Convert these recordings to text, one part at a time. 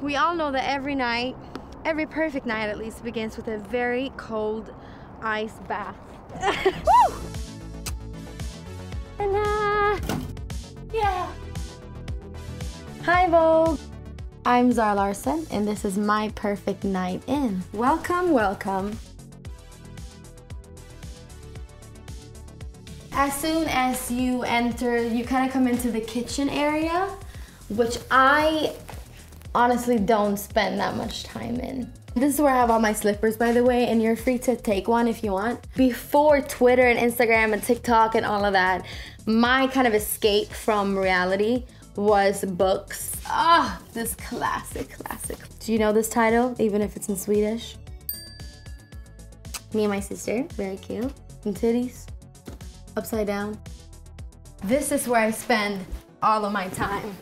We all know that every night, every perfect night at least, begins with a very cold ice bath. Woo! Yeah. Hi Vogue. I'm Zara Larsson and this is my perfect night in. Welcome, welcome. As soon as you enter, you kind of come into the kitchen area, which I honestly don't spend that much time in. This is where I have all my slippers, by the way, and you're free to take one if you want. Before Twitter and Instagram and TikTok and all of that, my kind of escape from reality was books. Ah, this classic. Do you know this title, even if it's in Swedish? Me and my sister, very cute. And titties, upside down. This is where I spend all of my time.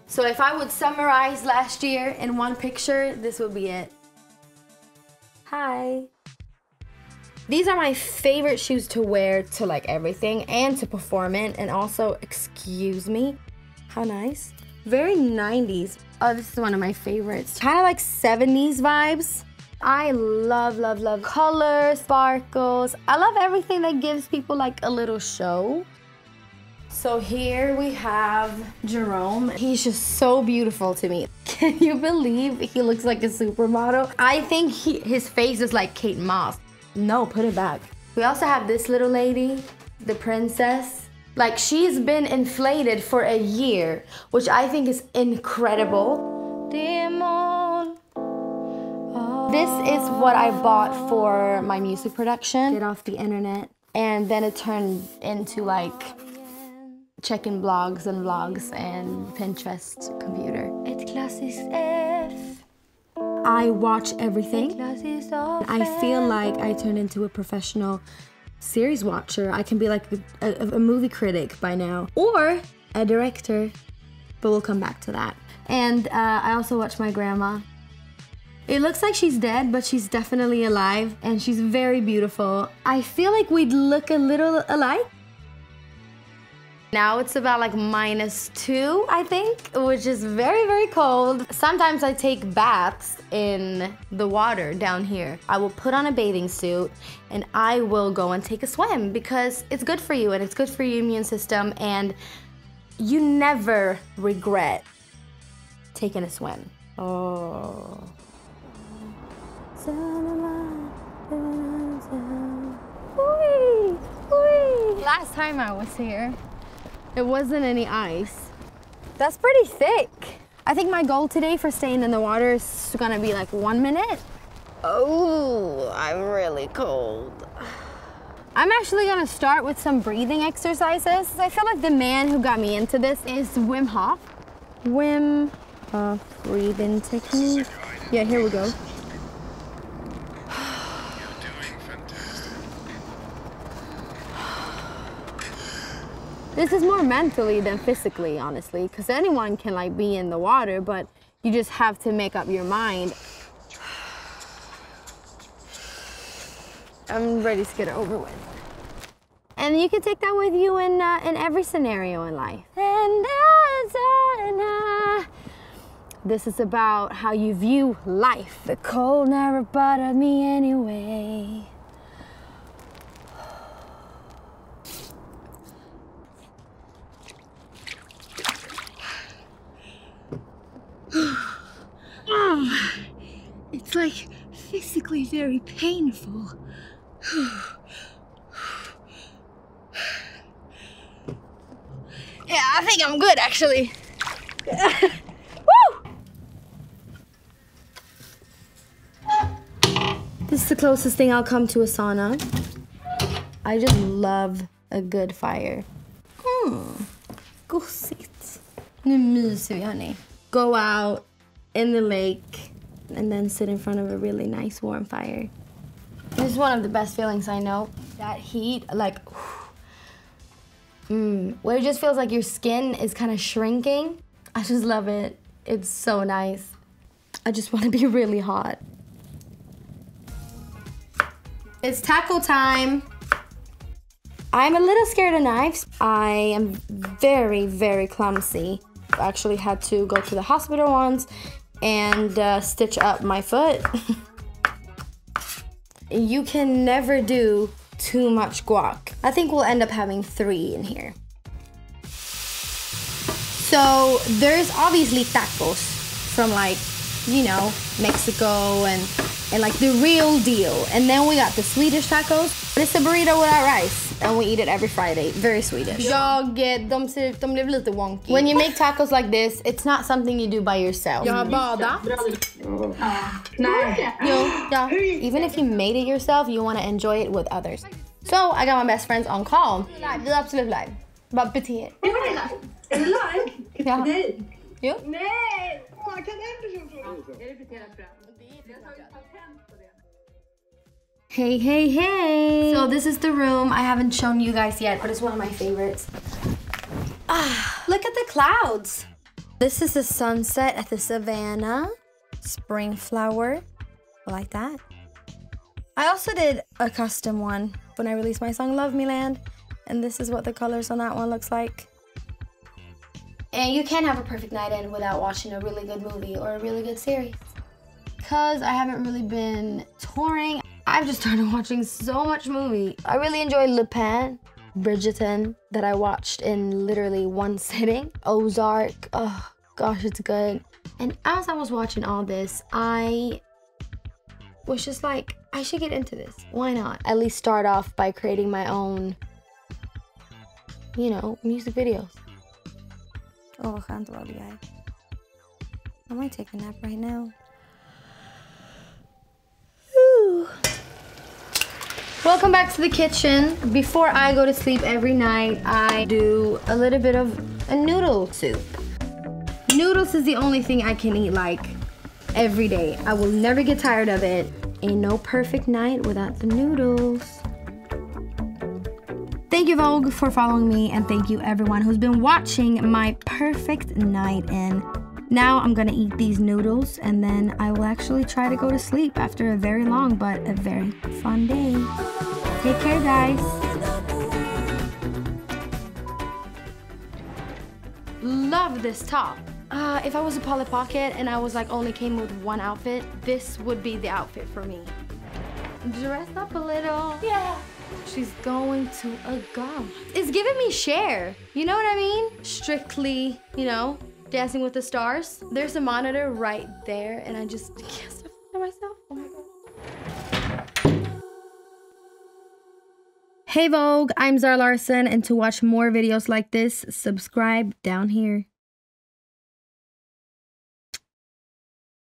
So if I would summarize last year in one picture, this would be it. Hi. These are my favorite shoes to wear to like everything and to perform in, and also, excuse me, how nice. Very 90s. Oh, this is one of my favorites. Kind of like 70s vibes. I love color, sparkles. I love everything that gives people like a little show. So here we have Jerome. He's just so beautiful to me. Can you believe he looks like a supermodel? I think his face is like Kate Moss. No, put it back. We also have this little lady, the princess. Like, she's been inflated for a year, which I think is incredible. Demon. This is what I bought for my music production. Get off the internet. And then it turned into like checking blogs and vlogs and Pinterest computer. I watch everything. I feel like I turned into a professional series watcher. I can be like a movie critic by now, or a director, but we'll come back to that. And I also watch my grandma. It looks like she's dead, but she's definitely alive, and she's very beautiful. I feel like we'd look a little alike. Now it's about like -2, I think, which is very cold. Sometimes I take baths in the water down here. I will put on a bathing suit and I will go and take a swim because it's good for you and it's good for your immune system, and you never regret taking a swim. Oh. Last time I was here, it wasn't any ice. That's pretty thick. I think my goal today for staying in the water is gonna be like 1 minute. Oh, I'm really cold. I'm actually gonna start with some breathing exercises. I feel like the man who got me into this is Wim Hof. Wim Hof breathing technique. Yeah, here we go. This is more mentally than physically, honestly, because anyone can like be in the water, but you just have to make up your mind. I'm ready to get it over with. And you can take that with you in every scenario in life. This is about how you view life. The cold never bothered me anyway. It's like physically very painful. Yeah, I think I'm good actually. Woo! This is the closest thing I'll come to a sauna. I just love a good fire. Gosigt. Nu myser vi, hörni. Go out in the lake and then sit in front of a really nice warm fire. This is one of the best feelings I know. That heat, like, where it just feels like your skin is kind of shrinking. I just love it. It's so nice. I just want to be really hot. It's tackle time. I'm a little scared of knives. I am very clumsy. I actually had to go to the hospital once and stitch up my foot. You can never do too much guac. I think we'll end up having 3 in here. So there's obviously tacos from like, you know, Mexico and like the real deal. And then we got the Swedish tacos. It's a burrito without rice and we eat it every Friday. Very Swedish. De blev lite wonky. When you make tacos like this, it's not something you do by yourself. Jag har badat. Yeah. Even if you made it yourself, you want to enjoy it with others. So I got my best friends on call. Vi är absolut live. Bara bete er. Är det live? Ja. Nej. Jo. Nej! Kan en person fråga? Är det beterat för det? Jag tar ju patent på det. Hey. So this is the room. I haven't shown you guys yet, but it's one of my favorites. Look at the clouds. This is the sunset at the savannah. Spring flower. I like that. I also did a custom one when I released my song Love Me Land. And this is what the colors on that one looks like. And you can't have a perfect night in without watching a really good movie or a really good series. Because I haven't really been touring, I've just started watching so much movie. I really enjoyed Lupin, Bridgerton, that I watched in literally one sitting. Ozark, oh gosh, it's good. And as I was watching all this, I was just like, I should get into this. Why not? At least start off by creating my own, you know, music videos. Oh, vad skönt det var det här. I might take a nap right now. Whew. Welcome back to the kitchen. Before I go to sleep every night, I do a little bit of a noodle soup. Noodles is the only thing I can eat like every day. I will never get tired of it. Ain't no perfect night without the noodles. Thank you, Vogue, for following me, and thank you everyone who's been watching my perfect night in. Now I'm gonna eat these noodles, and then I will actually try to go to sleep after a very long but a very fun day. Take care, guys. Love this top. If I was a Polly Pocket and I was like only came with one outfit, this would be the outfit for me. Dress up a little. Yeah. She's going to a gala. It's giving me Cher. You know what I mean? Strictly, you know, Dancing with the Stars. There's a monitor right there, and I just can't stop looking at myself. Oh my God. Hey Vogue, I'm Zara Larsson, and to watch more videos like this, subscribe down here.